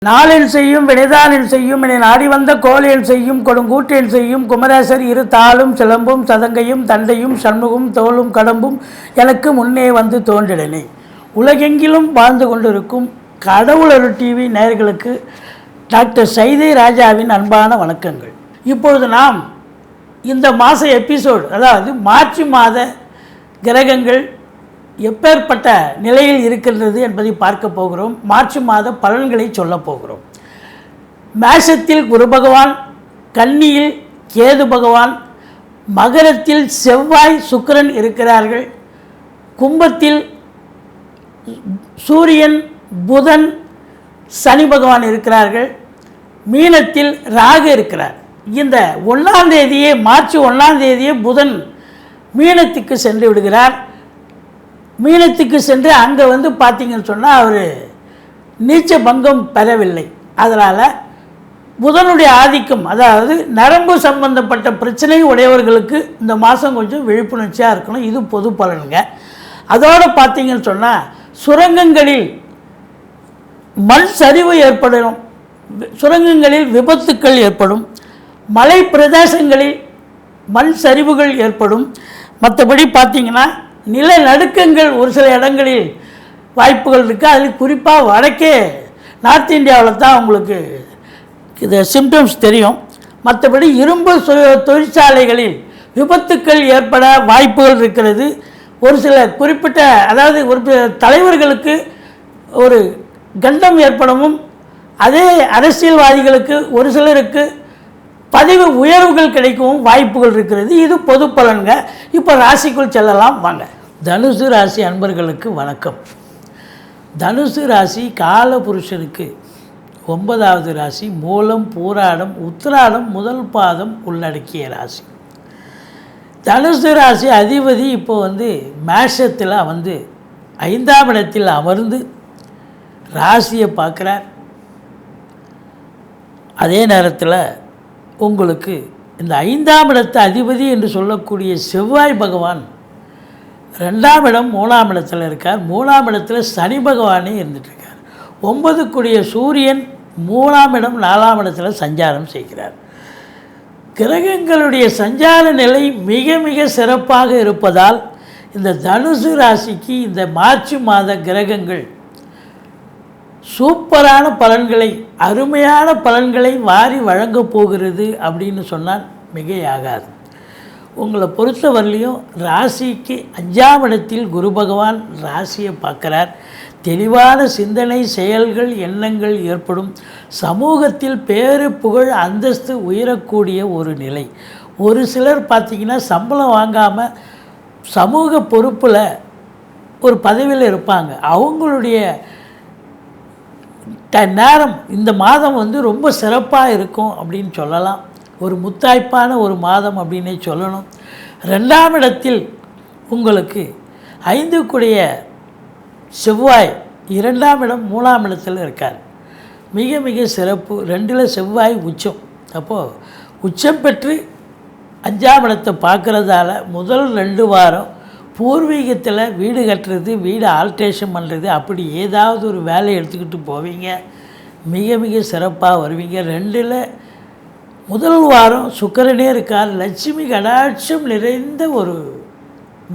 நாளென் செய்யும் வினைதானென் செய்யும் என நாடி வந்த கோலென் செய்யும் கொடுங்கூற்றென் செய்யும் குமரேசர் இரு தாளும் சிலம்பும் சதங்கையும் தண்டையும் சண்முகம் தோளும் கடம்பும் எனக்கு முன்னே வந்து தோன்றிடனே. உலகெங்கிலும் வாழ்ந்து கொண்டிருக்கும் கடவுளர் டிவி நேயர்களுக்கு டாக்டர் சைதை ராஜாவின் அன்பான வணக்கங்கள். இப்பொழுது நாம் இந்த மாத எபிசோடு, அதாவது மார்ச் மாத கிரகங்கள் எப்பேற்பட்ட நிலையில் இருக்கின்றது என்பதை பார்க்க போகிறோம். மார்ச் மாத பலன்களை சொல்ல போகிறோம். மேஷத்தில் குரு பகவான், கன்னியில் கேது பகவான், மகரத்தில் செவ்வாய் சுக்கிரன் இருக்கிறார்கள், கும்பத்தில் சூரியன் புதன் சனி பகவான் இருக்கிறார்கள், மீனத்தில் ராகு இருக்கிறார். இந்த 1ஆம் தேதியே, மார்ச் 1ஆம் தேதியே புதன் மீனத்துக்கு சென்று விடுகிறார். மீனத்துக்கு சென்று அங்கே பார்த்தீங்கன்னு சொன்னால் அவர் நீச்ச பங்கம் பெறவில்லை. அதனால் புதனுடைய ஆதிக்கம், அதாவது நரம்பு சம்பந்தப்பட்ட பிரச்சனை உடையவர்களுக்கு இந்த மாதம் கொஞ்சம் விழிப்புணர்ச்சியாக இருக்கணும். இது பொது பலனுங்க. அதோடு பார்த்தீங்கன்னு சொன்னால் சுரங்கங்களில் மண் சரிவு ஏற்படும், சுரங்கங்களில் விபத்துக்கள் ஏற்படும், மலை பிரதேசங்களில் மண் சரிவுகள் ஏற்படும். மற்றபடி பார்த்திங்கன்னா நிலநடுக்கங்கள் ஒரு சில இடங்களில் வாய்ப்புகள் இருக்குது. அதில் குறிப்பாக வடக்கே நார்த் இந்தியாவில் தான் உங்களுக்கு இது சிம்டம்ஸ் தெரியும். மற்றபடி இரும்பு தொழிற்சாலைகளில் விபத்துக்கள் ஏற்பட வாய்ப்புகள் இருக்கிறது. ஒரு சில குறிப்பிட்ட, அதாவது ஒரு தலைவர்களுக்கு ஒரு கண்டம் ஏற்படவும், அதே அரசியல்வாதிகளுக்கு ஒரு சிலருக்கு பதவி உயர்வுகள் கிடைக்கவும் வாய்ப்புகள் இருக்கிறது. இது பொது பலன்க. இப்போ ராசிக்குள் செல்லலாம் வாங்க. தனுசு ராசி அன்பர்களுக்கு வணக்கம். தனுசு ராசி காலபுருஷனுக்கு 9வது ராசி. மூலம் பூராடம் உத்திராடம் முதல் பாதம் உள்ளடக்கிய ராசி. தனுசு ராசி அதிபதி இப்போ மேஷத்தில் 5ஆம் இடத்தில் அமர்ந்து ராசியை பார்க்குறார். அதே நேரத்தில் உங்களுக்கு இந்த 5ஆம் இடத்து அதிபதி என்று சொல்லக்கூடிய செவ்வாய் பகவான் 2ஆம் இடம் 3ஆம் இடத்தில் இருக்கார். 3ஆம் இடத்தில் சனி பகவானே இருந்துகிட்ருக்கார். 9க்குரிய சூரியன் 3ஆம் இடம் 4ஆம் இடத்தில் சஞ்சாரம் செய்கிறார். கிரகங்களுடைய சஞ்சார நிலை மிக மிக சிறப்பாக இருப்பதால் இந்த தனுசு ராசிக்கு இந்த மார்ச் மாத கிரகங்கள் சூப்பரான பலன்களை, அருமையான பலன்களை வாரி வழங்கப் போகிறது அப்படின்னு சொன்னால் மிகையாகாது. உங்களை பொறுத்தவரையிலையும் ராசிக்கு 5ஆம் இடத்தில் குரு பகவான் ராசியை பார்க்குறார். தெளிவான சிந்தனை, செயல்கள், எண்ணங்கள் ஏற்படும். சமூகத்தில் பேரு புகழ் அந்தஸ்து உயரக்கூடிய ஒரு நிலை. ஒரு சிலர் பார்த்திங்கன்னா சம்பளம் வாங்காமல் சமூக பொறுப்பில் ஒரு பதவியில் இருப்பாங்க. அவங்களுடைய நேரம் இந்த மாதம் ரொம்ப சிறப்பாக இருக்கும் அப்படின்னு சொல்லலாம். ஒரு முத்தாய்ப்பான ஒரு மாதம் அப்படின்னே சொல்லணும். 2ஆம் இடத்தில் உங்களுக்கு 5க்குடைய செவ்வாய் 2ஆம் இடம் 3ஆம் இடத்தில் இருக்கார். மிக மிக சிறப்பு. 2ல் செவ்வாய் உச்சம். அப்போது உச்சம் பெற்று 5ஆம் இடத்தை பார்க்குறதால முதல் 2 வாரம் பூர்வீகத்தில் வீடு கட்டுறது, வீடு ஆல்ட்ரேஷன் பண்ணுறது, அப்படி ஏதாவது ஒரு வேலை எடுத்துக்கிட்டு போவீங்க. மிக மிக சிறப்பாக வருவீங்க. 2ல் முதல் வாரம் சுக்கிரனே இருக்கார். லட்சுமி கடாட்சம் நிறைந்த ஒரு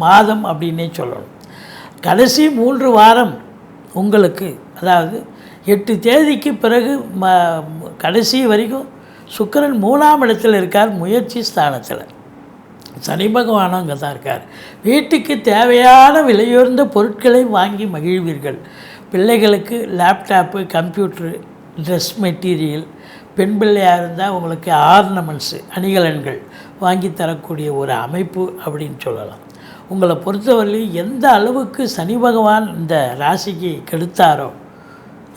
மாதம் அப்படின்னே சொல்லணும். கடைசி 3 வாரம் உங்களுக்கு, அதாவது 8 தேதிக்கு பிறகு கடைசி வரைக்கும் சுக்கிரன் 3ஆம் இடத்தில் இருக்கார், முயற்சி ஸ்தானத்தில். சனி பகவானும் அங்கே தான் இருக்கார். வீட்டுக்கு தேவையான விலையுயர்ந்த பொருட்களை வாங்கி மகிழ்வீர்கள். பிள்ளைகளுக்கு லேப்டாப்பு, கம்ப்யூட்ரு, ட்ரெஸ் மெட்டீரியல், பெண் பிள்ளையாக இருந்தால் உங்களுக்கு ஆர்னமெண்ட்ஸு, அணிகலன்கள் வாங்கி தரக்கூடிய ஒரு அமைப்பு அப்படின்னு சொல்லலாம். உங்களை பொறுத்தவரையிலும் எந்த அளவுக்கு சனி பகவான் இந்த ராசிக்கு கெடுத்தாரோ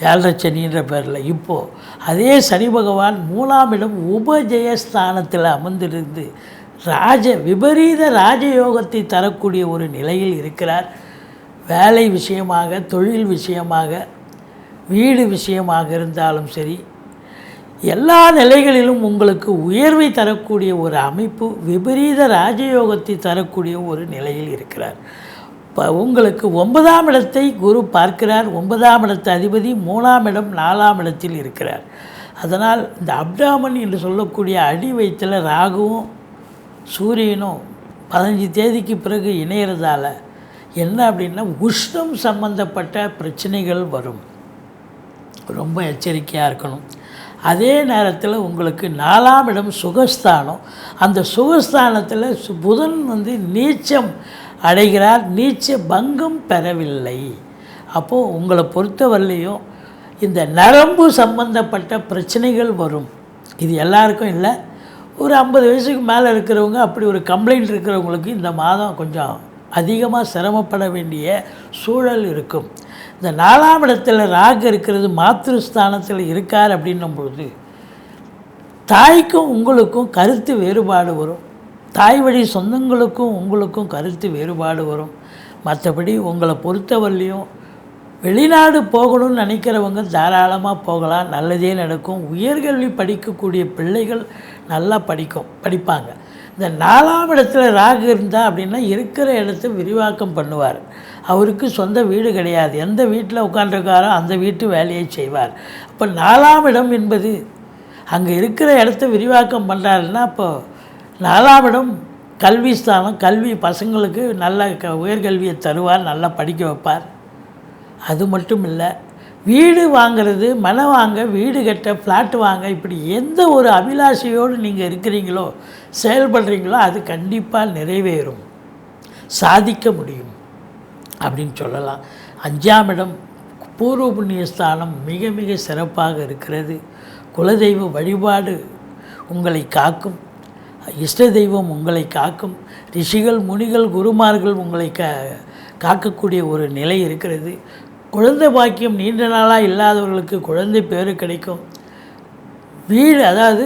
7.5 சனின்ற பேரில், இப்போது அதே சனி பகவான் 3ஆம் இடம் உபஜயஸ்தானத்தில் அமர்ந்திருந்து விபரீத ராஜயோகத்தை தரக்கூடிய ஒரு நிலையில் இருக்கிறார். வேலை விஷயமாக, தொழில் விஷயமாக, வீடு விஷயமாக இருந்தாலும் சரி, எல்லா நிலைகளிலும் உங்களுக்கு உயர்வை தரக்கூடிய ஒரு அமைப்பு, விபரீத ராஜயோகத்தை தரக்கூடிய ஒரு நிலையில் இருக்கிறார். உங்களுக்கு 9ஆம் இடத்தை குரு பார்க்கிறார். 9ஆம் இடத்து அதிபதி 3ஆம் இடம் 4ஆம் இடத்தில் இருக்கிறார். அதனால் இந்த அப்டாமன் என்று சொல்லக்கூடிய அடி வயிற்றில் ராகுவும் சூரியனும் 15 தேதிக்கு பிறகு இணையிறதால என்ன அப்படின்னா உஷ்ணம் சம்பந்தப்பட்ட பிரச்சனைகள் வரும். ரொம்ப எச்சரிக்கையாக இருக்கணும். அதே நேரத்தில் உங்களுக்கு 4ஆம் இடம் சுகஸ்தானம். அந்த சுகஸ்தானத்தில் புதன் நீச்சம் அடைகிறார். நீச்ச பங்கம் பெறவில்லை. அப்போது உங்களை பொறுத்தவரையிலையும் இந்த நரம்பு சம்பந்தப்பட்ட பிரச்சனைகள் வரும். இது எல்லாருக்கும் இல்லை, ஒரு 50 வயசுக்கு மேலே இருக்கிறவங்க, அப்படி ஒரு கம்ப்ளைண்ட் இருக்கிறவங்களுக்கு இந்த மாதம் கொஞ்சம் அதிகமாக சிரமப்பட வேண்டிய சூழல் இருக்கும். இந்த 4ஆம் இடத்துல ராகு இருக்கிறது மாத்ருஸ்தானத்தில் இருக்கார் அப்படின்னும்பொழுது தாய்க்கும் உங்களுக்கும் கருத்து வேறுபாடு வரும். தாய் வழி சொந்தங்களுக்கும் உங்களுக்கும் கருத்து வேறுபாடு வரும். மற்றபடி உங்களை பொறுத்தவரையிலையும் வெளிநாடு போகணும்னு நினைக்கிறவங்க தாராளமாக போகலாம், நல்லதே நடக்கும். உயர்கல்வி படிக்கக்கூடிய பிள்ளைகள் நல்லா படிப்பாங்க. இந்த 4ஆம் இடத்துல ராகு இருந்தால் அப்படின்னா இருக்கிற இடத்த விரிவாக்கம் பண்ணுவார். அவருக்கு சொந்த வீடு கிடையாது, எந்த வீட்டில் உட்காண்டிருக்காரோ அந்த வீட்டு வேலையை செய்வார். அப்போ 4ஆம் இடம் என்பது அங்கே இருக்கிற இடத்த விரிவாக்கம் பண்ணுறாருன்னா அப்போ 4ஆம் இடம் கல்வி ஸ்தானம். கல்வி பசங்களுக்கு நல்ல உயர்கல்வியை தருவார், நல்லா படிக்க வைப்பார். அது மட்டும் இல்லை, வீடு வாங்கிறது, மனை வாங்க, வீடு கட்ட, ஃப்ளாட்டு வாங்க, இப்படி எந்த ஒரு அபிலாஷையோடு நீங்கள் இருக்கிறீங்களோ செயல்படுறீங்களோ அது கண்டிப்பாக நிறைவேறும், சாதிக்க முடியும் அப்படின்னு சொல்லலாம். 5ஆம் இடம் பூர்வ புண்ணிய ஸ்தானம் மிக மிக சிறப்பாக இருக்கிறது. குலதெய்வ வழிபாடு உங்களை காக்கும், இஷ்ட தெய்வம் உங்களை காக்கும், ரிஷிகள் முனிகள் குருமார்கள் உங்களை காக்கக்கூடிய ஒரு நிலை இருக்கிறது. குழந்தை பாக்கியம் நீண்ட நாளாக இல்லாதவர்களுக்கு குழந்தை பேர் கிடைக்கும். வீடு, அதாவது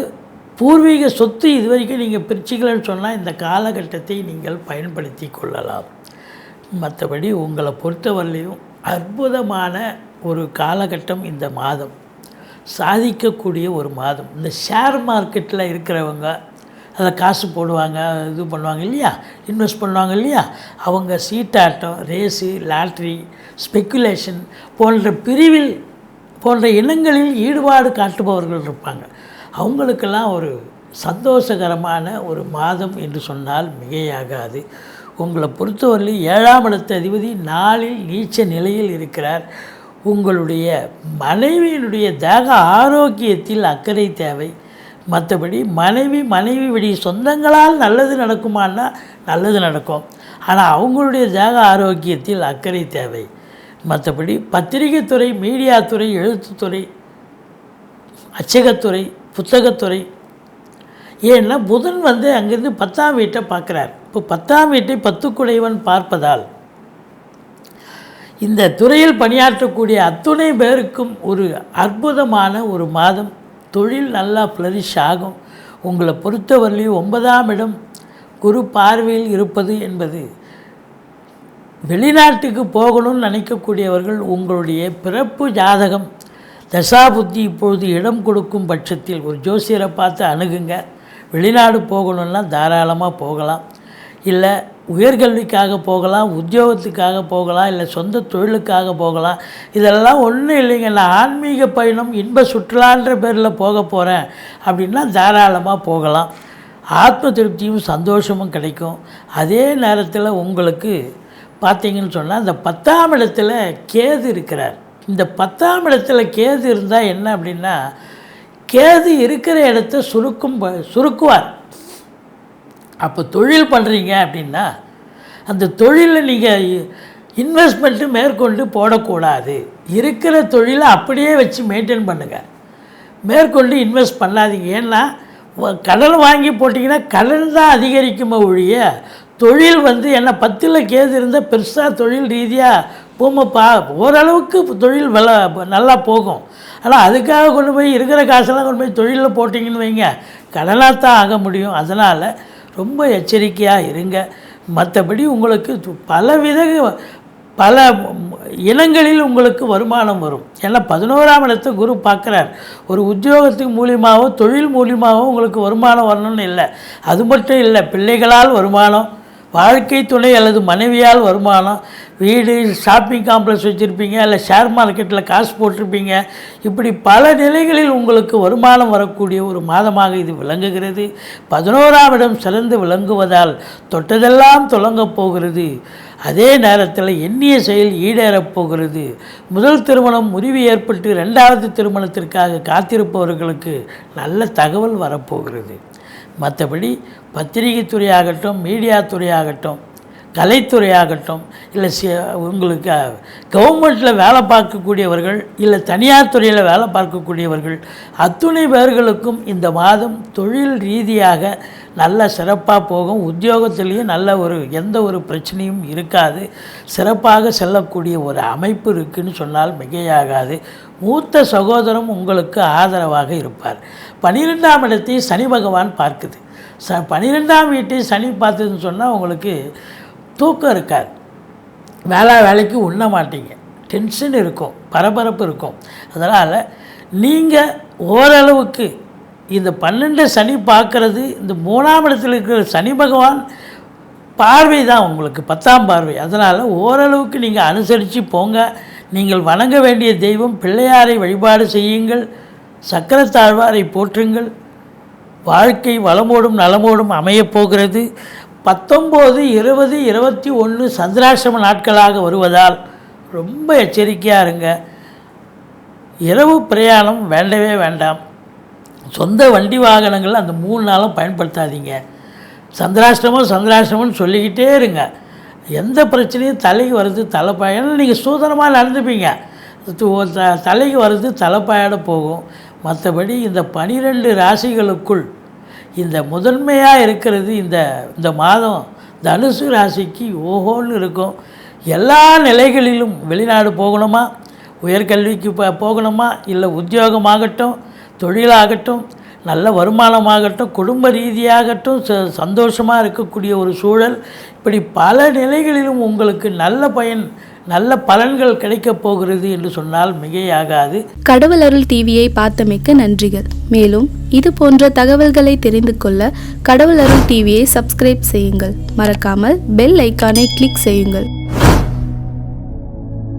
பூர்வீக சொத்து இது வரைக்கும் நீங்கள் பிரிச்சிக்கலன்னு சொன்னால் இந்த காலகட்டத்தை நீங்கள் பயன்படுத்தி கொள்ளலாம். மற்றபடி உங்களை பொறுத்தவரையிலையும் அற்புதமான ஒரு காலகட்டம் இந்த மாதம், சாதிக்கக்கூடிய ஒரு மாதம். இந்த ஷேர் மார்க்கெட்டில் இருக்கிறவங்க அதில் காசு போடுவாங்க, இது பண்ணுவாங்க இல்லையா, இன்வெஸ்ட் பண்ணுவாங்க இல்லையா, அவங்க சீட்டாட்டம், ரேஸு, லாட்ரி, ஸ்பெக்குலேஷன் போன்ற இனங்களில் ஈடுபாடு காட்டுபவர்கள் இருப்பாங்க. அவங்களுக்கெல்லாம் ஒரு சந்தோஷகரமான ஒரு மாதம் என்று சொன்னால் மிகையாகாது. உங்களை பொறுத்தவரையில் 7ஆம் இடத்து அதிபதி 4இல் நீச்ச நிலையில் இருக்கிறார். உங்களுடைய மனைவியினுடைய தேக ஆரோக்கியத்தில் அக்கறை தேவை. மற்றபடி மனைவி வழி சொந்தங்களால் நல்லது நடக்குமான்னா நல்லது நடக்கும், ஆனால் அவங்களுடைய தேக ஆரோக்கியத்தில் அக்கறை தேவை. மற்றபடி பத்திரிகைத்துறை, மீடியாத்துறை, எழுத்துத்துறை, அச்சகத்துறை, புத்தகத்துறை, ஏன்னா புதன் அங்கேருந்து 10ஆம் வீட்டை பார்க்குறார். இப்போ 10ஆம் வீட்டை 10 குடையவன் பார்ப்பதால் இந்த துறையில் பணியாற்றக்கூடிய அத்துணை பேருக்கும் ஒரு அற்புதமான ஒரு மாதம். தொழில் நல்லா ஃப்ளரிஷ் ஆகும். உங்களை பொறுத்தவரையிலையும் 9ஆம் இடம் குரு பார்வையில் இருப்பது என்பது வெளிநாட்டுக்கு போகணும்னு நினைக்கக்கூடியவர்கள் உங்களுடைய பிறப்பு ஜாதகம் தசாபுத்தி இப்பொழுது இடம் கொடுக்கும் பட்சத்தில் ஒரு ஜோசியரை பார்த்து அணுகுங்க. வெளிநாடு போகணுன்னா தாராளமாக போகலாம். இல்லை உயர்கல்விக்காக போகலாம், உத்தியோகத்துக்காக போகலாம், இல்லை சொந்த தொழிலுக்காக போகலாம். இதெல்லாம் ஒன்றும் இல்லைங்க, நான் ஆன்மீக பயணம் இன்ப சுற்றுலான்ற பேரில் போக போகிறேன் அப்படின்னா தாராளமாக போகலாம். ஆத்ம திருப்தியும் சந்தோஷமும் கிடைக்கும். அதே நேரத்தில் உங்களுக்கு பார்த்தீங்கன்னு சொன்னால் இந்த 10ஆம் இடத்துல கேது இருக்கிறார். இந்த 10ஆம் இடத்துல கேது இருந்தால் என்ன அப்படின்னா, கேது இருக்கிற இடத்த சுருக்குவார். அப்போ தொழில் பண்ணுறீங்க அப்படின்னா அந்த தொழிலில் நீங்கள் இன்வெஸ்ட்மெண்ட்டு மேற்கொண்டு போடக்கூடாது. இருக்கிற தொழிலை அப்படியே வச்சு மெயின்டைன் பண்ணுங்கள், மேற்கொண்டு இன்வெஸ்ட் பண்ணாதீங்க. ஏன்னா கடன் வாங்கி போட்டிங்கன்னா கடன் தான் அதிகரிக்குமே ஒழிய தொழில் என்ன 10ல் கேது இருந்தால் பெருசாக தொழில் ரீதியாக போமப்பா, ஓரளவுக்கு தொழில் நல்லா போகும். ஆனால் அதுக்காக கொண்டு போய் இருக்கிற காசெல்லாம் கொண்டு போய் தொழிலில் போட்டிங்கன்னு வைங்க, கடனாக தான் ஆக முடியும். அதனால் ரொம்ப எச்சரிக்கையாக இருங்க. மற்றபடி உங்களுக்கு பல இனங்களில் உங்களுக்கு வருமானம் வரும். ஏன்னா 11ஆம் இடத்தை குரு பார்க்குறார். ஒரு உத்தியோகத்துக்கு மூலியமாகவோ தொழில் மூலியமாகவோ உங்களுக்கு வருமானம் வரணும்னு இல்லை. அது மட்டும் இல்லை, பிள்ளைகளால் வருமானம் வாழ்க்கை துணை அல்லது மனைவியால் வருமானம், வீடு, ஷாப்பிங் காம்ப்ளெக்ஸ் வச்சுருப்பீங்க, இல்லை ஷேர் மார்க்கெட்டில் காசு போட்டிருப்பீங்க. இப்படி பல நிலைகளில் உங்களுக்கு வருமானம் வரக்கூடிய ஒரு மாதமாக இது விளங்குகிறது. 11ஆம் இடம் சிறந்து விளங்குவதால் தொட்டதெல்லாம் தொடங்கப் போகிறது. அதே நேரத்தில் எண்ணிய செயல் ஈடேறப் போகிறது. முதல் திருமணம் முறிவு ஏற்பட்டு 2வது திருமணத்திற்காக காத்திருப்பவர்களுக்கு நல்ல தகவல் வரப்போகிறது. மற்றபடி பத்திரிகை துறையாகட்டும், மீடியா துறையாகட்டும், கலைத்துறையாகட்டும், இல்லை உங்களுக்கு கவர்மெண்ட்டில் வேலை பார்க்கக்கூடியவர்கள், இல்லை தனியார் துறையில் வேலை பார்க்கக்கூடியவர்கள், அத்துணை பேர்களுக்கும் இந்த மாதம் தொழில் ரீதியாக நல்ல சிறப்பாக போகும். உத்தியோகத்திலேயும் நல்ல எந்த ஒரு பிரச்சனையும் இருக்காது. சிறப்பாக செல்லக்கூடிய ஒரு அமைப்பு இருக்குதுன்னு சொன்னால் மிகையாகாது. மூத்த சகோதரம் உங்களுக்கு ஆதரவாக இருப்பார். 12ஆம் இடத்தை சனி பகவான் பார்க்குது. 12ஆம் வீட்டை சனி பார்த்ததுன்னு சொன்னால் உங்களுக்கு தூக்கம் இருக்காது, வேலைக்கு உண்ண மாட்டீங்க, டென்ஷன் இருக்கும், பரபரப்பு இருக்கும். அதனால் நீங்கள் ஓரளவுக்கு இந்த 12 சனி பார்க்குறது, இந்த 3ஆம் இடத்தில் இருக்கிற சனி பகவான் பார்வை தான் உங்களுக்கு 10ஆம் பார்வை. அதனால் ஓரளவுக்கு நீங்கள் அனுசரித்து போங்க. நீங்கள் வணங்க வேண்டிய தெய்வம் பிள்ளையாரை வழிபாடு செய்யுங்கள், சக்கரத்தாழ்வாரை போற்றுங்கள். வாழ்க்கை வளமோடும் நலமோடும் அமையப்போகிறது. 19, 20, 21 சந்திராசிரம நாட்களாக வருவதால் ரொம்ப எச்சரிக்கையாக இருங்க. இரவு பிரயாணம் வேண்டவே வேண்டாம். சொந்த வண்டி வாகனங்கள் அந்த 3 நாளும் பயன்படுத்தாதீங்க. சந்திராஷ்டமம்னு சொல்லிக்கிட்டே இருங்க. எந்த பிரச்சனையும் தலைக்கு வருது தலைப்பாயன்னு நீங்கள் சூதனமாக நடந்துப்பீங்க. தலைக்கு வருது தலைப்பாயோட போகும். மற்றபடி இந்த 12 ராசிகளுக்குள் இந்த முதன்மையாக இருக்கிறது இந்த மாதம் தனுசு ராசிக்கு ஓஹோன்னு இருக்கும். எல்லா நிலைகளிலும் வெளிநாடு போகணுமா, உயர்கல்விக்கு போகணுமா, இல்லை உத்தியோகமாகட்டும், தொழிலாகட்டும், நல்ல வருமானமாகட்டும், குடும்ப ரீதியாகட்டும் சந்தோஷமாக இருக்கக்கூடிய ஒரு சூழல், இப்படி பல நிலைகளிலும் உங்களுக்கு நல்ல பலன்கள் கிடைக்கப் போகிறது என்று சொன்னால் மிகையாகாது. கடவுள் அருள் டிவியை பார்த்தமைக்கு நன்றிகள். மேலும் இது போன்ற தகவல்களை தெரிந்து கொள்ள கடவுள் அருள் டிவியை சப்ஸ்கிரைப் செய்யுங்கள். மறக்காமல் பெல் ஐக்கானை கிளிக் செய்யுங்கள்.